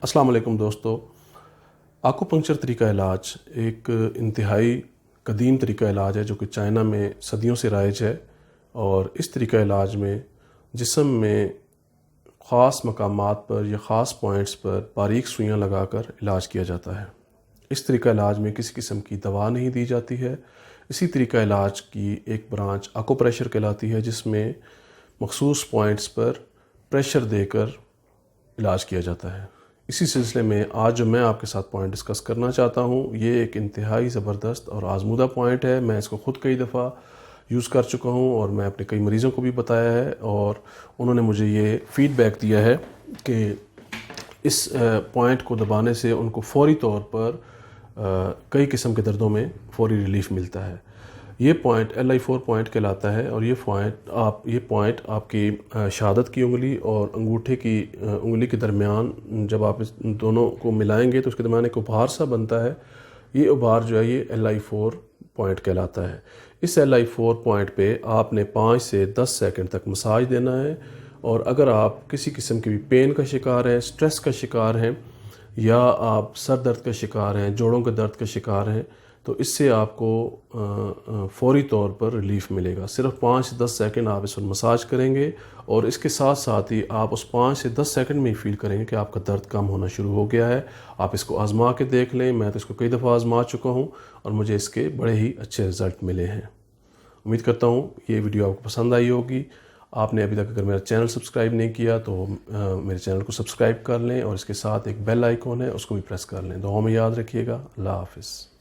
अस्सलाम वालेकुम दोस्तों। आकुपंक्चर तरीका इलाज एक इंतहाई कदीम तरीका इलाज है जो कि चाइना में सदियों से राइज है। और इस तरीका इलाज में जिस्म में ख़ास मकामात पर या ख़ास पॉइंट्स पर बारीक सुइयां लगाकर इलाज किया जाता है। इस तरीका इलाज में किसी किस्म की दवा नहीं दी जाती है। इसी तरीका इलाज की एक ब्रांच आकुप्रेशर कहलाती है, जिसमें मखसूस पॉइंट्स पर प्रेशर देकर इलाज किया जाता है। इसी सिलसिले में आज जो मैं आपके साथ पॉइंट डिस्कस करना चाहता हूँ, ये एक इंतहाई ज़बरदस्त और आजमूदा पॉइंट है। मैं इसको ख़ुद कई दफ़ा यूज़ कर चुका हूँ और मैं अपने कई मरीज़ों को भी बताया है और उन्होंने मुझे ये फ़ीडबैक दिया है कि इस पॉइंट को दबाने से उनको फ़ौरी तौर पर कई किस्म के दर्दों में फ़ौरी रिलीफ़ मिलता है। ये पॉइंट LI4 पॉइंट कहलाता है और ये पॉइंट आपकी शहादत की उंगली और अंगूठे की उंगली के दरमियान जब आप इस दोनों को मिलाएंगे तो उसके दरमियान एक उभार सा बनता है। ये उभार जो है ये LI4 पॉइंट कहलाता है। इस LI4 पॉइंट पे आपने 5 से 10 सेकंड तक मसाज देना है। और अगर आप किसी किस्म की भी पेन का शिकार हैं, स्ट्रेस का शिकार हैं, या आप सर दर्द का शिकार हैं, जोड़ों के दर्द का शिकार हैं, तो इससे आपको फ़ौरी तौर पर रिलीफ़ मिलेगा। सिर्फ 5 से 10 सेकंड आप इस पर मसाज करेंगे और इसके साथ साथ ही आप उस 5 से 10 सेकंड में ही फील करेंगे कि आपका दर्द कम होना शुरू हो गया है। आप इसको आज़मा के देख लें। मैं तो इसको कई दफ़ा आज़मा चुका हूँ और मुझे इसके बड़े ही अच्छे रिज़ल्ट मिले हैं। उम्मीद करता हूँ ये वीडियो आपको पसंद आई होगी। आपने अभी तक अगर मेरा चैनल सब्सक्राइब नहीं किया तो मेरे चैनल को सब्सक्राइब कर लें और इसके साथ एक बेल आइकॉन है, उसको भी प्रेस कर लें। दुआ में याद रखिएगा। अल्लाह हाफ़िज़।